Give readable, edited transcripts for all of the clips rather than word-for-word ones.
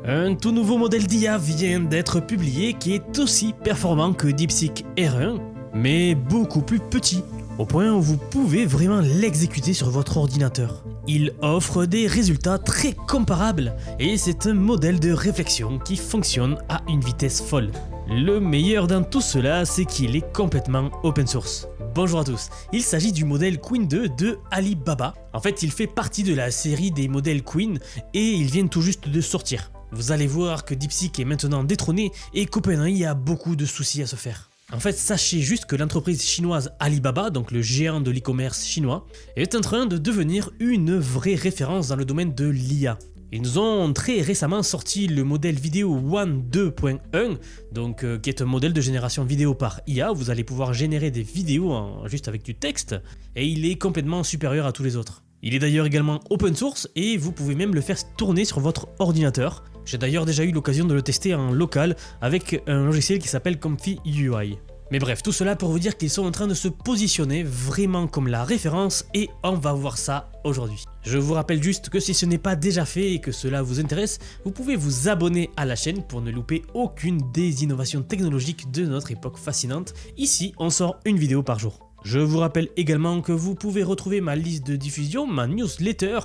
Un tout nouveau modèle d'IA vient d'être publié qui est aussi performant que DeepSeek R1, mais beaucoup plus petit, au point où vous pouvez vraiment l'exécuter sur votre ordinateur. Il offre des résultats très comparables et c'est un modèle de réflexion qui fonctionne à une vitesse folle. Le meilleur dans tout cela, c'est qu'il est complètement open source. Bonjour à tous, il s'agit du modèle Qwen 2 de Alibaba. En fait, il fait partie de la série des modèles Qwen et ils viennent tout juste de sortir. Vous allez voir que DeepSeek est maintenant détrôné et qu'OpenAI a beaucoup de soucis à se faire. En fait, sachez juste que l'entreprise chinoise Alibaba, donc le géant de l'e-commerce chinois, est en train de devenir une vraie référence dans le domaine de l'IA. Ils nous ont très récemment sorti le modèle vidéo One 2.1, qui est un modèle de génération vidéo par IA. Vous allez pouvoir générer des vidéos juste avec du texte, et il est complètement supérieur à tous les autres. Il est d'ailleurs également open source et vous pouvez même le faire tourner sur votre ordinateur. J'ai d'ailleurs déjà eu l'occasion de le tester en local avec un logiciel qui s'appelle Comfy UI. Mais bref, tout cela pour vous dire qu'ils sont en train de se positionner vraiment comme la référence et on va voir ça aujourd'hui. Je vous rappelle juste que si ce n'est pas déjà fait et que cela vous intéresse, vous pouvez vous abonner à la chaîne pour ne louper aucune des innovations technologiques de notre époque fascinante. Ici, on sort une vidéo par jour. Je vous rappelle également que vous pouvez retrouver ma liste de diffusion, ma newsletter,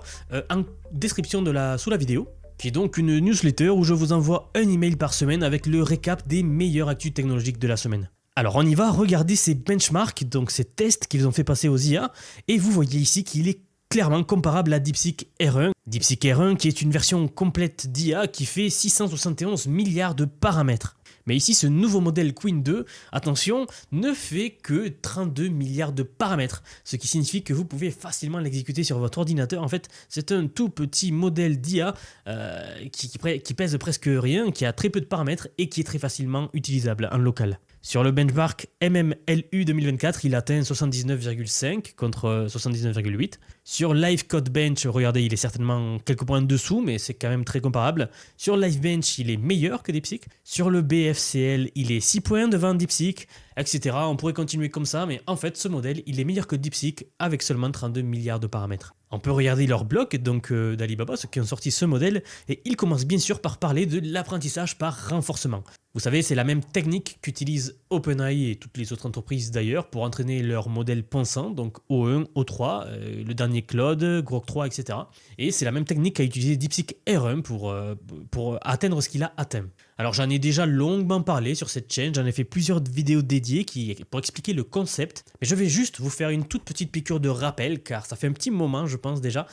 en description sous la vidéo, qui est donc une newsletter où je vous envoie un email par semaine avec le récap des meilleures actus technologiques de la semaine. Alors on y va regarder ces benchmarks, donc ces tests qu'ils ont fait passer aux IA, et vous voyez ici qu'il est clairement comparable à DeepSeek R1. DeepSeek R1 qui est une version complète d'IA qui fait 671 milliards de paramètres. Mais ici, ce nouveau modèle Qwen 2, attention, ne fait que 32 milliards de paramètres, ce qui signifie que vous pouvez facilement l'exécuter sur votre ordinateur. En fait, c'est un tout petit modèle d'IA qui pèse presque rien, qui a très peu de paramètres et qui est très facilement utilisable en local. Sur le benchmark MMLU 2024, il atteint 79,5 contre 79,8. Sur Live Code Bench, regardez, il est certainement quelques points dessous, mais c'est quand même très comparable. Sur Live Bench, il est meilleur que DeepSeek. Sur le BFCL, il est 6 points devant DeepSeek, etc. On pourrait continuer comme ça, mais en fait, ce modèle, il est meilleur que DeepSeek avec seulement 32 milliards de paramètres. On peut regarder leur blog d'Alibaba, ceux qui ont sorti ce modèle, et ils commencent bien sûr par parler de l'apprentissage par renforcement. Vous savez, c'est la même technique qu'utilisent OpenAI et toutes les autres entreprises d'ailleurs pour entraîner leur modèle pensant, donc O1, O3, le dernier Claude, Grok 3, etc. Et c'est la même technique qu'a utilisé DeepSeek R1 pour atteindre ce qu'il a atteint. Alors j'en ai déjà longuement parlé sur cette chaîne, j'en ai fait plusieurs vidéos dédiées pour expliquer le concept, mais je vais juste vous faire une toute petite piqûre de rappel car ça fait un petit moment je pense déjà,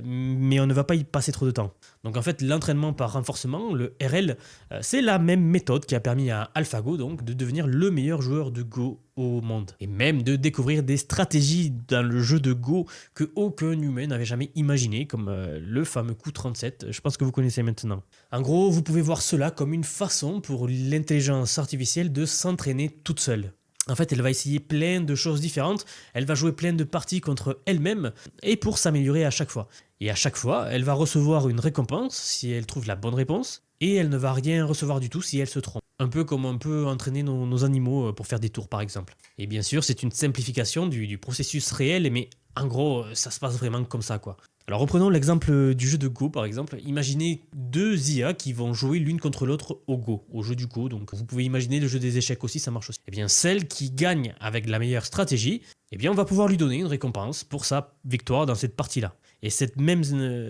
mais on ne va pas y passer trop de temps. Donc en fait l'entraînement par renforcement, le RL, c'est la même méthode qui a permis à AlphaGo donc de devenir le meilleur joueur de Go au monde. Et même de découvrir des stratégies dans le jeu de Go que aucun humain n'avait jamais imaginé, comme le fameux coup 37, je pense que vous connaissez maintenant. En gros, vous pouvez voir cela comme une façon pour l'intelligence artificielle de s'entraîner toute seule. En fait, elle va essayer plein de choses différentes, elle va jouer plein de parties contre elle-même et pour s'améliorer à chaque fois. Et à chaque fois, elle va recevoir une récompense si elle trouve la bonne réponse et elle ne va rien recevoir du tout si elle se trompe. Un peu comme on peut entraîner nos animaux pour faire des tours par exemple. Et bien sûr, c'est une simplification du processus réel, mais en gros, ça se passe vraiment comme ça quoi. Alors reprenons l'exemple du jeu de Go par exemple. Imaginez deux IA qui vont jouer l'une contre l'autre au Go, au jeu du Go. Donc vous pouvez imaginer le jeu des échecs aussi, ça marche aussi. Et bien celle qui gagne avec la meilleure stratégie, eh bien on va pouvoir lui donner une récompense pour sa victoire dans cette partie-là. Et cette même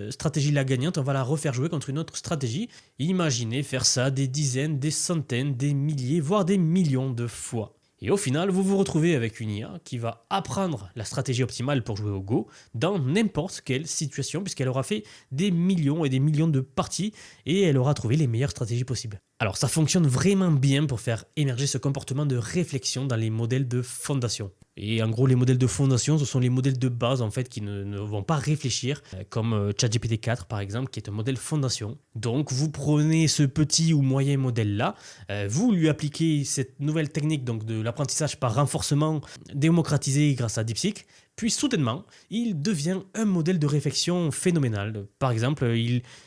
stratégie-là gagnante, on va la refaire jouer contre une autre stratégie. Imaginez faire ça des dizaines, des centaines, des milliers, voire des millions de fois. Et au final, vous vous retrouvez avec une IA qui va apprendre la stratégie optimale pour jouer au Go dans n'importe quelle situation, puisqu'elle aura fait des millions et des millions de parties et elle aura trouvé les meilleures stratégies possibles. Alors ça fonctionne vraiment bien pour faire émerger ce comportement de réflexion dans les modèles de fondation. Et en gros, les modèles de fondation, ce sont les modèles de base en fait qui ne vont pas réfléchir, comme ChatGPT 4 par exemple, qui est un modèle fondation. Donc vous prenez ce petit ou moyen modèle-là, vous lui appliquez cette nouvelle technique donc de l'apprentissage par renforcement démocratisé grâce à DeepSeek, puis soudainement, il devient un modèle de réflexion phénoménal. Par exemple,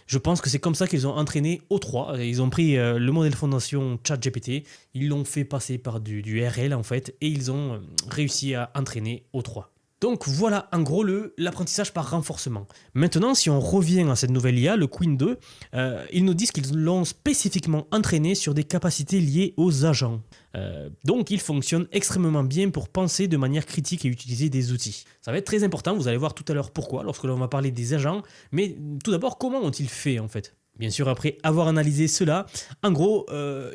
je pense que c'est comme ça qu'ils ont entraîné O3. Ils ont pris le modèle fondation ChatGPT, ils l'ont fait passer par du RL en fait, et ils ont réussi à entraîner O3. Donc voilà en gros l'apprentissage par renforcement. Maintenant, si on revient à cette nouvelle IA, le Queen 2, ils nous disent qu'ils l'ont spécifiquement entraîné sur des capacités liées aux agents. Donc il fonctionne extrêmement bien pour penser de manière critique et utiliser des outils. Ça va être très important, vous allez voir tout à l'heure pourquoi, lorsque l'on va parler des agents, mais tout d'abord, comment ont-ils fait en fait ? Bien sûr, après avoir analysé cela, en gros,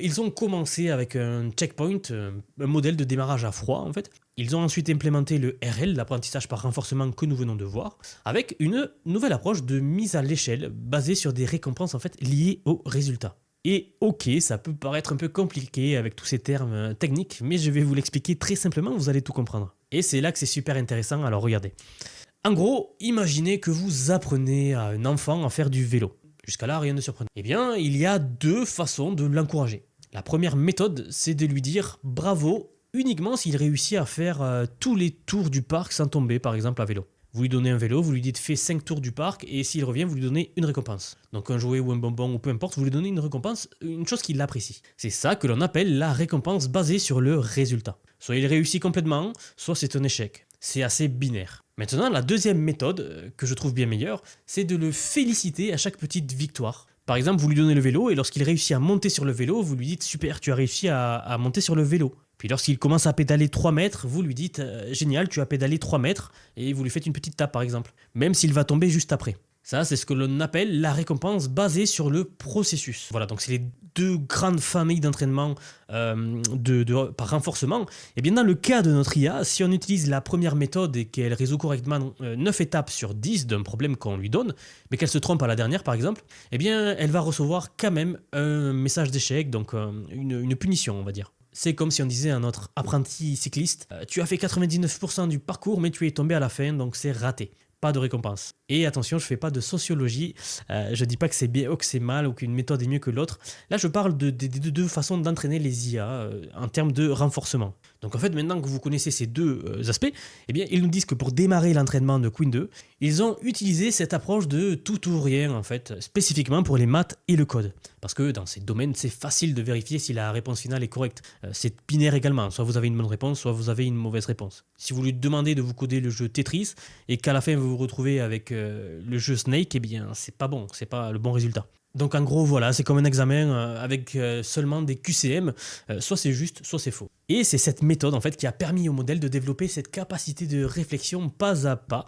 ils ont commencé avec un checkpoint, un modèle de démarrage à froid en fait. Ils ont ensuite implémenté le RL, l'apprentissage par renforcement que nous venons de voir, avec une nouvelle approche de mise à l'échelle basée sur des récompenses en fait liées aux résultats. Et ok, ça peut paraître un peu compliqué avec tous ces termes techniques, mais je vais vous l'expliquer très simplement, vous allez tout comprendre. Et c'est là que c'est super intéressant, alors regardez. En gros, imaginez que vous apprenez à un enfant à faire du vélo. Jusqu'à là, rien de surprenant. Eh bien, il y a deux façons de l'encourager. La première méthode, c'est de lui dire bravo uniquement s'il réussit à faire tous les tours du parc sans tomber, par exemple à vélo. Vous lui donnez un vélo, vous lui dites fais 5 tours du parc et s'il revient, vous lui donnez une récompense. Donc un jouet ou un bonbon ou peu importe, vous lui donnez une récompense, une chose qu'il apprécie. C'est ça que l'on appelle la récompense basée sur le résultat. Soit il réussit complètement, soit c'est un échec. C'est assez binaire. Maintenant, la deuxième méthode, que je trouve bien meilleure, c'est de le féliciter à chaque petite victoire. Par exemple, vous lui donnez le vélo et lorsqu'il réussit à monter sur le vélo, vous lui dites super, tu as réussi à monter sur le vélo. Puis lorsqu'il commence à pédaler 3 mètres, vous lui dites génial, tu as pédalé 3 mètres et vous lui faites une petite tape par exemple, même s'il va tomber juste après. Ça, c'est ce que l'on appelle la récompense basée sur le processus. Voilà, donc c'est les deux grandes familles d'entraînement par renforcement. Et bien dans le cas de notre IA, si on utilise la première méthode et qu'elle résout correctement 9 étapes sur 10 d'un problème qu'on lui donne, mais qu'elle se trompe à la dernière par exemple, eh bien elle va recevoir quand même un message d'échec, donc une punition on va dire. C'est comme si on disait à notre apprenti cycliste tu as fait 99% du parcours mais tu es tombé à la fin donc c'est raté. Pas de récompense. Et attention, je ne fais pas de sociologie, je ne dis pas que c'est bien ou que c'est mal ou qu'une méthode est mieux que l'autre. Là, je parle de deux façons d'entraîner les IA en termes de renforcement. Donc en fait, maintenant que vous connaissez ces deux aspects, eh bien, ils nous disent que pour démarrer l'entraînement de Queen 2, ils ont utilisé cette approche de tout ou rien, en fait, spécifiquement pour les maths et le code. Parce que dans ces domaines, c'est facile de vérifier si la réponse finale est correcte. C'est binaire également, soit vous avez une bonne réponse, soit vous avez une mauvaise réponse. Si vous lui demandez de vous coder le jeu Tetris et qu'à la fin vous vous retrouvez avec le jeu Snake, eh bien c'est pas bon, c'est pas le bon résultat. Donc en gros voilà, c'est comme un examen avec seulement des QCM, soit c'est juste, soit c'est faux. Et c'est cette méthode en fait qui a permis au modèle de développer cette capacité de réflexion pas à pas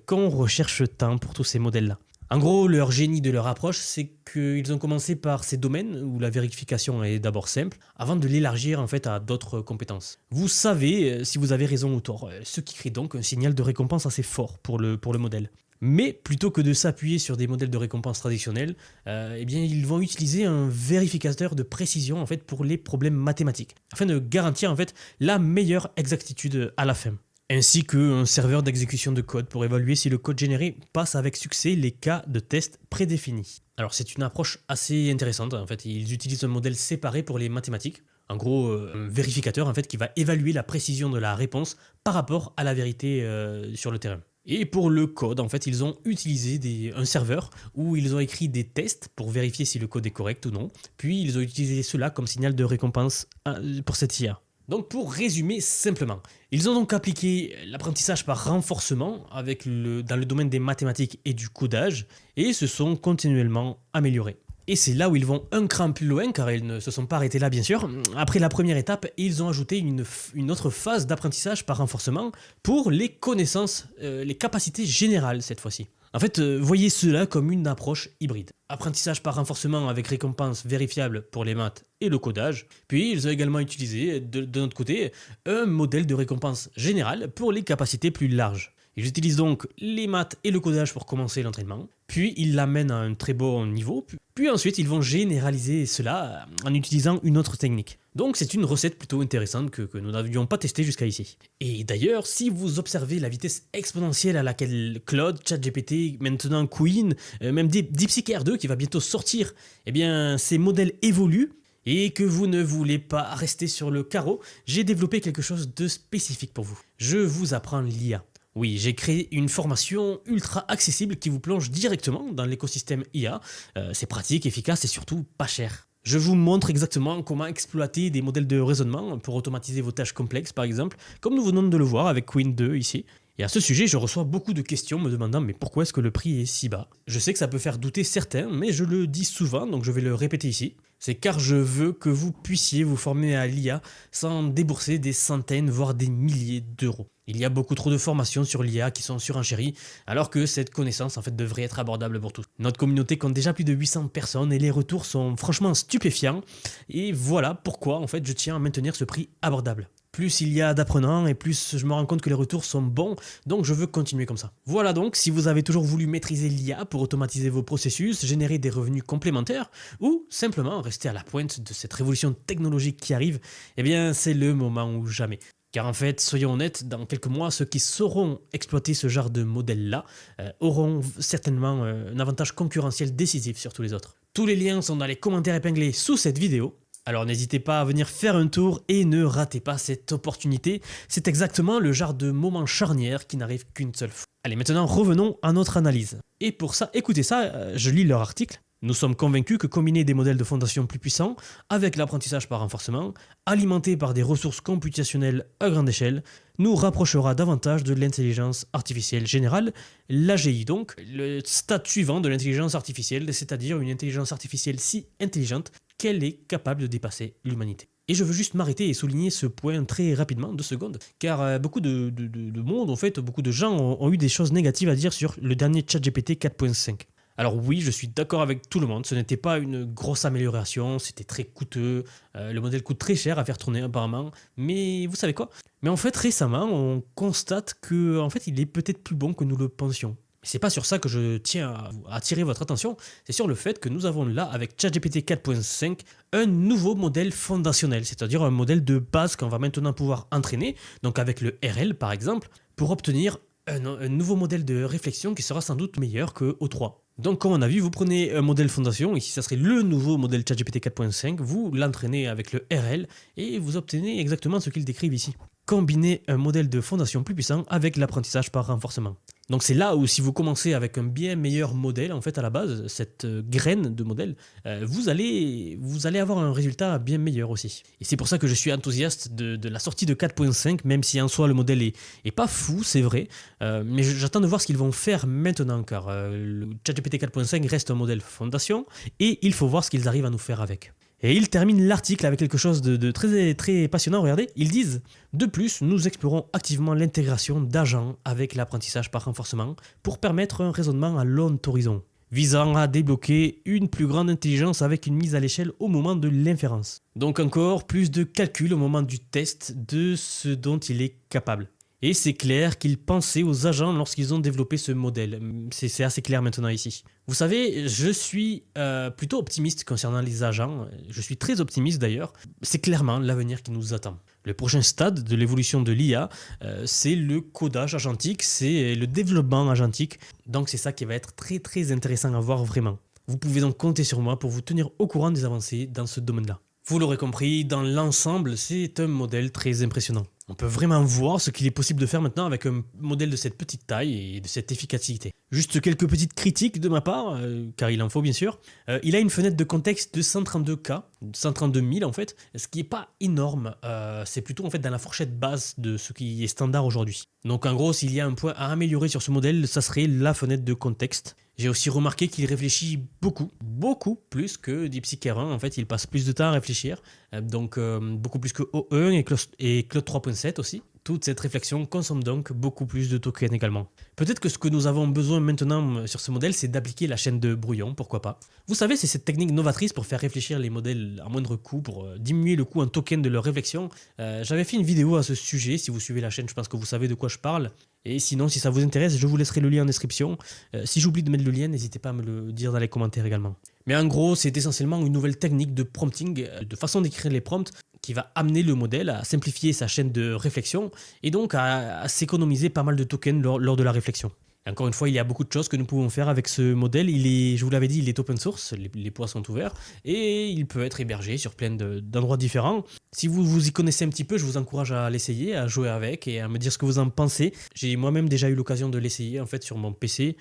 qu'on recherche tant pour tous ces modèles-là. En gros, leur génie de leur approche, c'est qu'ils ont commencé par ces domaines où la vérification est d'abord simple, avant de l'élargir en fait à d'autres compétences. Vous savez si vous avez raison ou tort, ce qui crée donc un signal de récompense assez fort pour le modèle. Mais plutôt que de s'appuyer sur des modèles de récompense traditionnels, eh bien, ils vont utiliser un vérificateur de précision en fait, pour les problèmes mathématiques, afin de garantir en fait, la meilleure exactitude à la fin. Ainsi qu'un serveur d'exécution de code pour évaluer si le code généré passe avec succès les cas de test prédéfinis. Alors c'est une approche assez intéressante, en fait, ils utilisent un modèle séparé pour les mathématiques. En gros, un vérificateur en fait, qui va évaluer la précision de la réponse par rapport à la vérité sur le terrain. Et pour le code, en fait, ils ont utilisé un serveur où ils ont écrit des tests pour vérifier si le code est correct ou non. Puis ils ont utilisé cela comme signal de récompense pour cette IA. Donc pour résumer simplement, ils ont donc appliqué l'apprentissage par renforcement dans le domaine des mathématiques et du codage et se sont continuellement améliorés. Et c'est là où ils vont un cran plus loin, car ils ne se sont pas arrêtés là bien sûr. Après la première étape, ils ont ajouté une autre phase d'apprentissage par renforcement pour les connaissances, les capacités générales cette fois-ci. En fait, voyez cela comme une approche hybride. Apprentissage par renforcement avec récompense vérifiable pour les maths et le codage. Puis ils ont également utilisé, de notre côté, un modèle de récompense générale pour les capacités plus larges. Ils utilisent donc les maths et le codage pour commencer l'entraînement, puis ils l'amènent à un très bon niveau, puis ensuite ils vont généraliser cela en utilisant une autre technique. Donc c'est une recette plutôt intéressante que nous n'avions pas testée jusqu'à ici. Et d'ailleurs, si vous observez la vitesse exponentielle à laquelle Claude, ChatGPT, maintenant Queen, même DeepSeek R2 qui va bientôt sortir, eh bien ces modèles évoluent, et que vous ne voulez pas rester sur le carreau, j'ai développé quelque chose de spécifique pour vous. Je vous apprends l'IA. Oui, j'ai créé une formation ultra accessible qui vous plonge directement dans l'écosystème IA. C'est pratique, efficace et surtout pas cher. Je vous montre exactement comment exploiter des modèles de raisonnement pour automatiser vos tâches complexes par exemple, comme nous venons de le voir avec Queen 2 ici. Et à ce sujet, je reçois beaucoup de questions me demandant mais pourquoi est-ce que le prix est si bas? Je sais que ça peut faire douter certains, mais je le dis souvent, donc je vais le répéter ici. C'est car je veux que vous puissiez vous former à l'IA sans débourser des centaines, voire des milliers d'euros. Il y a beaucoup trop de formations sur l'IA qui sont surenchéries, alors que cette connaissance en fait devrait être abordable pour tous. Notre communauté compte déjà plus de 800 personnes et les retours sont franchement stupéfiants. Et voilà pourquoi en fait je tiens à maintenir ce prix abordable. Plus il y a d'apprenants et plus je me rends compte que les retours sont bons, donc je veux continuer comme ça. Voilà donc, si vous avez toujours voulu maîtriser l'IA pour automatiser vos processus, générer des revenus complémentaires, ou simplement rester à la pointe de cette révolution technologique qui arrive, eh bien c'est le moment ou jamais. Car en fait, soyons honnêtes, dans quelques mois, ceux qui sauront exploiter ce genre de modèle-là auront certainement un avantage concurrentiel décisif sur tous les autres. Tous les liens sont dans les commentaires épinglés sous cette vidéo. Alors n'hésitez pas à venir faire un tour et ne ratez pas cette opportunité. C'est exactement le genre de moment charnière qui n'arrive qu'une seule fois. Allez, maintenant revenons à notre analyse. Et pour ça, écoutez ça, je lis leur article. Nous sommes convaincus que combiner des modèles de fondation plus puissants avec l'apprentissage par renforcement, alimentés par des ressources computationnelles à grande échelle, nous rapprochera davantage de l'intelligence artificielle générale, l'AGI donc, le stade suivant de l'intelligence artificielle, c'est-à-dire une intelligence artificielle si intelligente qu'elle est capable de dépasser l'humanité. Et je veux juste m'arrêter et souligner ce point très rapidement, 2 secondes, car beaucoup de monde, en fait, beaucoup de gens ont eu des choses négatives à dire sur le dernier ChatGPT 4.5. Alors oui, je suis d'accord avec tout le monde, ce n'était pas une grosse amélioration, c'était très coûteux, le modèle coûte très cher à faire tourner apparemment, mais vous savez quoi? Mais en fait récemment, on constate que en fait, il est peut-être plus bon que nous le pensions. C'est pas sur ça que je tiens à attirer votre attention, c'est sur le fait que nous avons là, avec ChatGPT 4.5, un nouveau modèle fondationnel, c'est-à-dire un modèle de base qu'on va maintenant pouvoir entraîner, donc avec le RL par exemple, pour obtenir un nouveau modèle de réflexion qui sera sans doute meilleur que O3. Donc comme on a vu, vous prenez un modèle fondation, ici ça serait le nouveau modèle ChatGPT 4.5, vous l'entraînez avec le RL et vous obtenez exactement ce qu'ils décrivent ici. Combinez un modèle de fondation plus puissant avec l'apprentissage par renforcement. Donc c'est là où si vous commencez avec un bien meilleur modèle, en fait à la base, cette graine de modèle, vous allez avoir un résultat bien meilleur aussi. Et c'est pour ça que je suis enthousiaste de la sortie de 4.5, même si en soi le modèle est pas fou, c'est vrai, mais j'attends de voir ce qu'ils vont faire maintenant, car le ChatGPT 4.5 reste un modèle fondation, et il faut voir ce qu'ils arrivent à nous faire avec. Et ils terminent l'article avec quelque chose de très, très passionnant, regardez, ils disent « De plus, nous explorons activement l'intégration d'agents avec l'apprentissage par renforcement pour permettre un raisonnement à long horizon, visant à débloquer une plus grande intelligence avec une mise à l'échelle au moment de l'inférence. Donc encore plus de calcul au moment du test de ce dont il est capable. » Et c'est clair qu'ils pensaient aux agents lorsqu'ils ont développé ce modèle. C'est assez clair maintenant ici. Vous savez, je suis plutôt optimiste concernant les agents. Je suis très optimiste d'ailleurs. C'est clairement l'avenir qui nous attend. Le prochain stade de l'évolution de l'IA, c'est le codage agentique, c'est le développement agentique. Donc c'est ça qui va être très très intéressant à voir vraiment. Vous pouvez donc compter sur moi pour vous tenir au courant des avancées dans ce domaine-là. Vous l'aurez compris, dans l'ensemble, c'est un modèle très impressionnant. On peut vraiment voir ce qu'il est possible de faire maintenant avec un modèle de cette petite taille et de cette efficacité. Juste quelques petites critiques de ma part, car il en faut bien sûr. Il a une fenêtre de contexte de 132K, 132 000 en fait, ce qui n'est pas énorme. C'est plutôt en fait dans la fourchette basse de ce qui est standard aujourd'hui. Donc en gros, s'il y a un point à améliorer sur ce modèle, ça serait la fenêtre de contexte. J'ai aussi remarqué qu'il réfléchit beaucoup plus que DeepSeek R1. En fait, il passe plus de temps à réfléchir, donc beaucoup plus que O1 et Claude 3.7 aussi. Toute cette réflexion consomme donc beaucoup plus de tokens également. Peut-être que ce que nous avons besoin maintenant sur ce modèle, c'est d'appliquer la chaîne de brouillon, pourquoi pas. Vous savez, c'est cette technique novatrice pour faire réfléchir les modèles à moindre coût, pour diminuer le coût en token de leur réflexion. J'avais fait une vidéo à ce sujet, si vous suivez la chaîne, je pense que vous savez de quoi je parle. Et sinon, si ça vous intéresse, je vous laisserai le lien en description. Si j'oublie de mettre le lien, n'hésitez pas à me le dire dans les commentaires également. Mais en gros, c'est essentiellement une nouvelle technique de prompting, de façon d'écrire les prompts, qui va amener le modèle à simplifier sa chaîne de réflexion et donc à s'économiser pas mal de tokens lors de la réflexion. Et encore une fois, il y a beaucoup de choses que nous pouvons faire avec ce modèle. Je vous l'avais dit, il est open source, les poids sont ouverts et il peut être hébergé sur plein d'endroits différents. Si vous y connaissez un petit peu, je vous encourage à l'essayer, à jouer avec et à me dire ce que vous en pensez. J'ai moi-même déjà eu l'occasion de l'essayer en fait sur mon PC,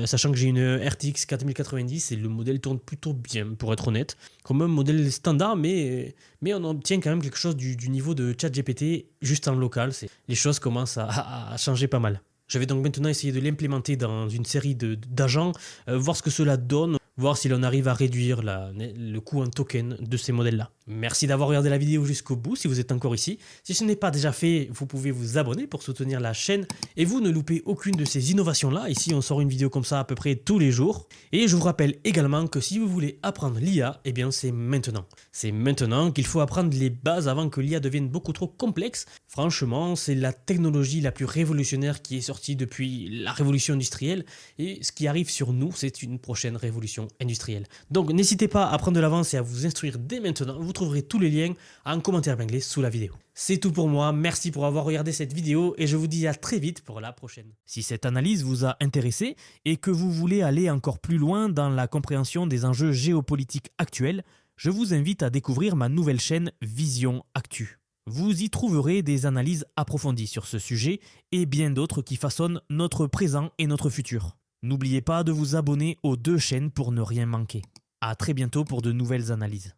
sachant que j'ai une RTX 4090 et le modèle tourne plutôt bien, pour être honnête. Comme un modèle standard, mais on obtient quand même quelque chose du niveau de ChatGPT juste en local. Les choses commencent à changer pas mal. Je vais donc maintenant essayer de l'implémenter dans une série d'agents, voir ce que cela donne, voir si l'on arrive à réduire le coût en token de ces modèles-là. Merci d'avoir regardé la vidéo jusqu'au bout si vous êtes encore ici. Si ce n'est pas déjà fait, vous pouvez vous abonner pour soutenir la chaîne et vous ne loupez aucune de ces innovations-là. Ici, on sort une vidéo comme ça à peu près tous les jours. Et je vous rappelle également que si vous voulez apprendre l'IA, eh bien c'est maintenant. C'est maintenant qu'il faut apprendre les bases avant que l'IA devienne beaucoup trop complexe. Franchement, c'est la technologie la plus révolutionnaire qui est sortie depuis la révolution industrielle. Et ce qui arrive sur nous, c'est une prochaine révolution industrielle. Donc n'hésitez pas à prendre de l'avance et à vous instruire dès maintenant. Vous trouverez tous les liens en commentaire épinglé sous la vidéo. C'est tout pour moi, merci pour avoir regardé cette vidéo et je vous dis à très vite pour la prochaine. Si cette analyse vous a intéressé et que vous voulez aller encore plus loin dans la compréhension des enjeux géopolitiques actuels, je vous invite à découvrir ma nouvelle chaîne Vision Actu. Vous y trouverez des analyses approfondies sur ce sujet et bien d'autres qui façonnent notre présent et notre futur. N'oubliez pas de vous abonner aux deux chaînes pour ne rien manquer. À très bientôt pour de nouvelles analyses.